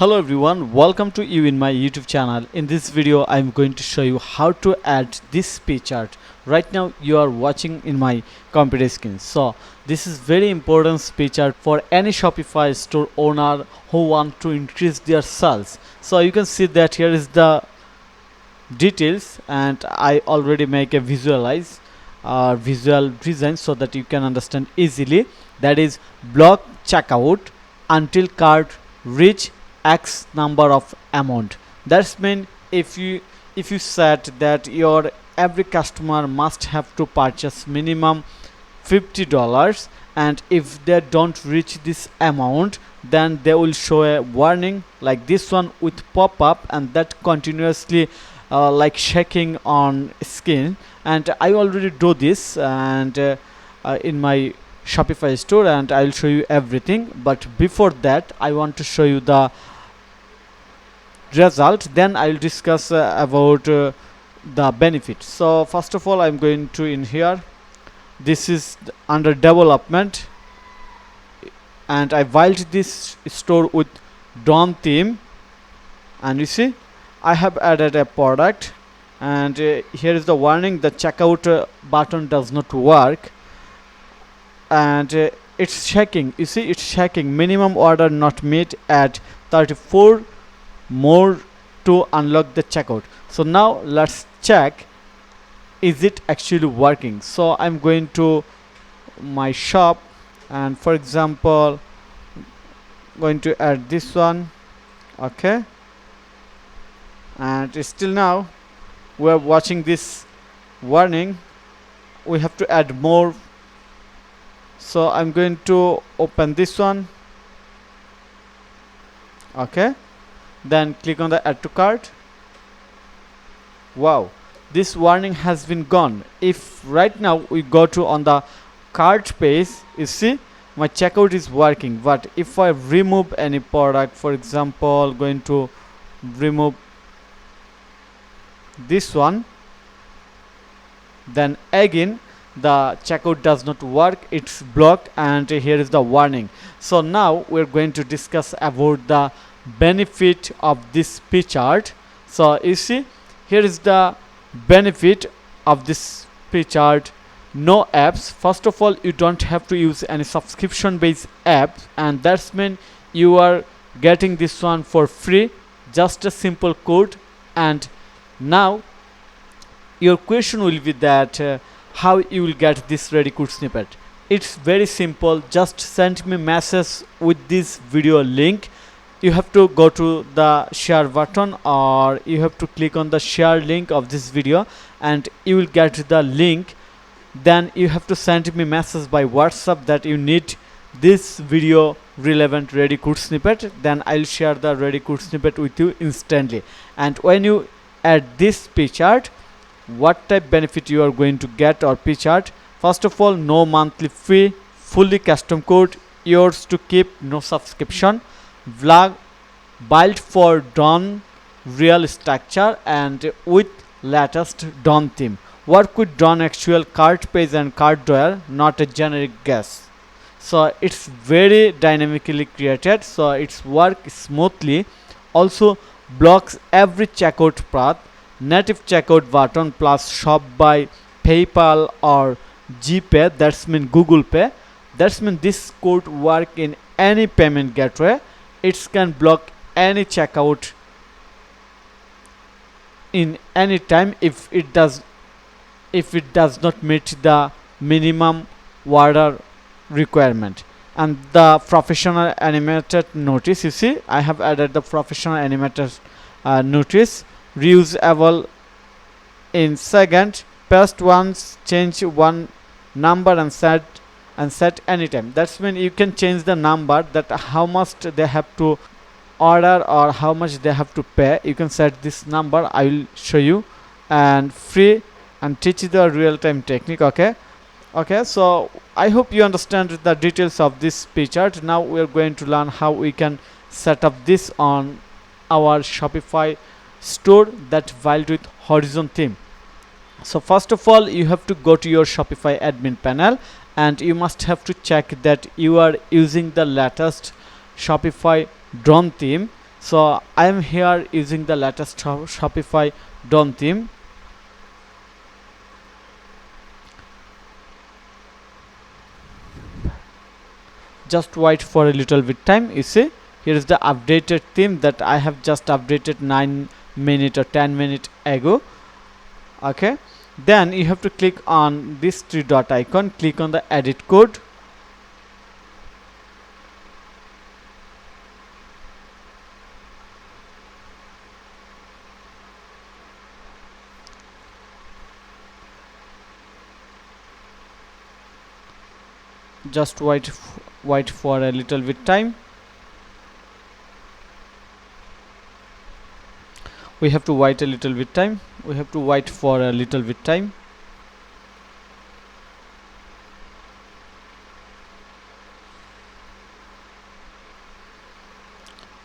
Hello everyone, welcome to you in my YouTube channel. In this video I'm going to show you how to add this pay chart. Right now you are watching in my computer screen. So this is very important pay chart for any Shopify store owner who want to increase their sales. So you can see that here is the details, and I already make a visual design so that you can understand easily. That is block checkout until cart reach X number of amount. That's mean if you said that your every customer must have to purchase minimum $50, and if they don't reach this amount, then they will show a warning like this one with pop-up, and that continuously like shaking on screen. And I already do this, and in my Shopify store, and I'll show you everything. But before that I want to show you the result, then I'll discuss about the benefit. So first of all, I'm going to in here, this is under development, and I built this store with Dawn theme, and you see I have added a product, and here is the warning: the checkout button does not work, and it's checking. You see it's checking minimum order not met at 34 more to unlock the checkout. So now let's check, is it actually working? So I'm going to my shop, and for example going to add this one. Okay, and still now we're watching this warning, we have to add more. So I'm going to open this one. Okay, then click on the add to cart. Wow, this warning has been gone. If right now we go to on the cart page, you see my checkout is working. But if I remove any product, for example going to remove this one, then again the checkout does not work, it's blocked, and here is the warning. So now we're going to discuss about the benefit of this pay chart. So you see here is the benefit of this pay chart. No apps. First of all, you don't have to use any subscription based app, and that's mean you are getting this one for free, just a simple code. And now your question will be that how you will get this ready code snippet. It's very simple, just send me message with this video link. You have to go to the share button, or you have to click on the share link of this video, and you will get the link. Then you have to send me message by WhatsApp that you need this video relevant ready code snippet, then I'll share the ready code snippet with you instantly. And when you add this pay chart, what type benefit you are going to get or pay chart? First of all, no monthly fee, fully custom code, yours to keep, no subscription, vlog built for Dawn real structure and with latest Dawn theme. Work with Dawn actual cart page and cart drawer, not a generic guess. So it's very dynamically created, so it's work smoothly. Also blocks every checkout path, native checkout button plus shop by PayPal or GPay, that's mean Google Pay. That's mean this code work in any payment gateway. It can block any checkout in any time if it does not meet the minimum order requirement. And the professional animated notice, you see I have added the professional animated notice, reusable in second, paste once, change one number and set anytime. That's when you can change the number, that how much they have to order or how much they have to pay. You can set this number, I will show you. And free, and teach the real-time technique. Okay, so I hope you understand the details of this pay chart. Now we are going to learn how we can set up this on our Shopify store that built with Horizon theme. So first of all, you have to go to your Shopify admin panel, and you must have to check that you are using the latest Shopify Dawn theme. So I am here using the latest Shopify DOM theme. Just wait for a little bit time. You see, here is the updated theme that I have just updated 9 minutes or 10 minutes ago. Okay, then you have to click on this three dot icon, click on the edit code. Just wait for a little bit time. We have to wait a little bit time. We have to wait for a little bit time.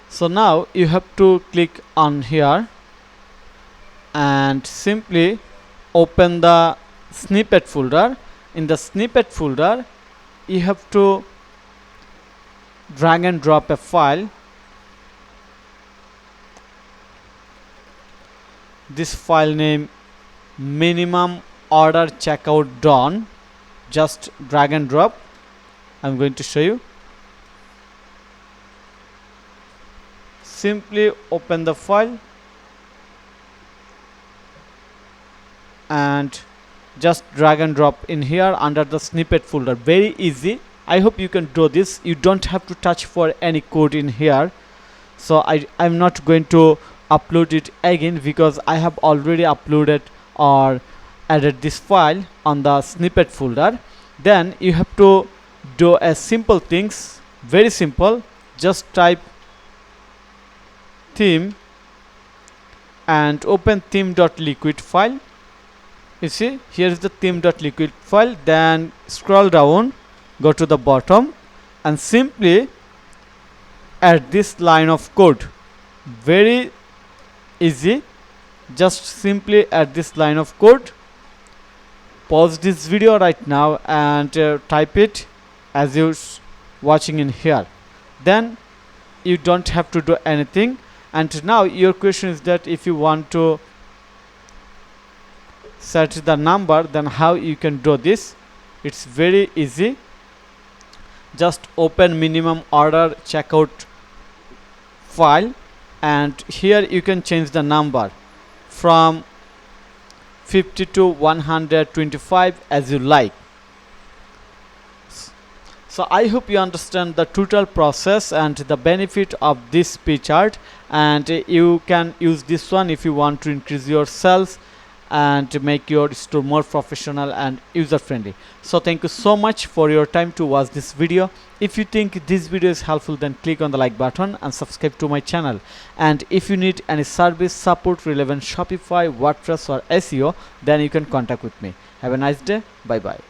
So now you have to click on here and simply open the snippet folder. In the snippet folder, you have to drag and drop a file. This file name minimum order checkout done. Just drag and drop. I'm going to show you. Simply open the file and just drag and drop in here under the snippet folder. Very easy. I hope you can do this. You don't have to touch for any code in here. So I'm not going to upload it again because I have already uploaded or added this file on the snippet folder. Then you have to do a simple things. Very simple. Just type theme and open theme.liquid file. You see, here is the theme.liquid file. Then scroll down, go to the bottom and simply add this line of code. Very easy. Just simply add this line of code. Pause this video right now and type it as you watching in here. Then you don't have to do anything. And now your question is that if you want to set the number, then how you can do this? It's very easy. Just open minimum order checkout file and here you can change the number from 50 to 125 as you like. So I hope you understand the total process and the benefit of this P chart, and you can use this one if you want to increase your sales and make your store more professional and user friendly. So thank you so much for your time to watch this video. If you think this video is helpful, then click on the like button and subscribe to my channel. And if you need any service support relevant Shopify, WordPress or SEO, then you can contact with me. Have a nice day. Bye bye.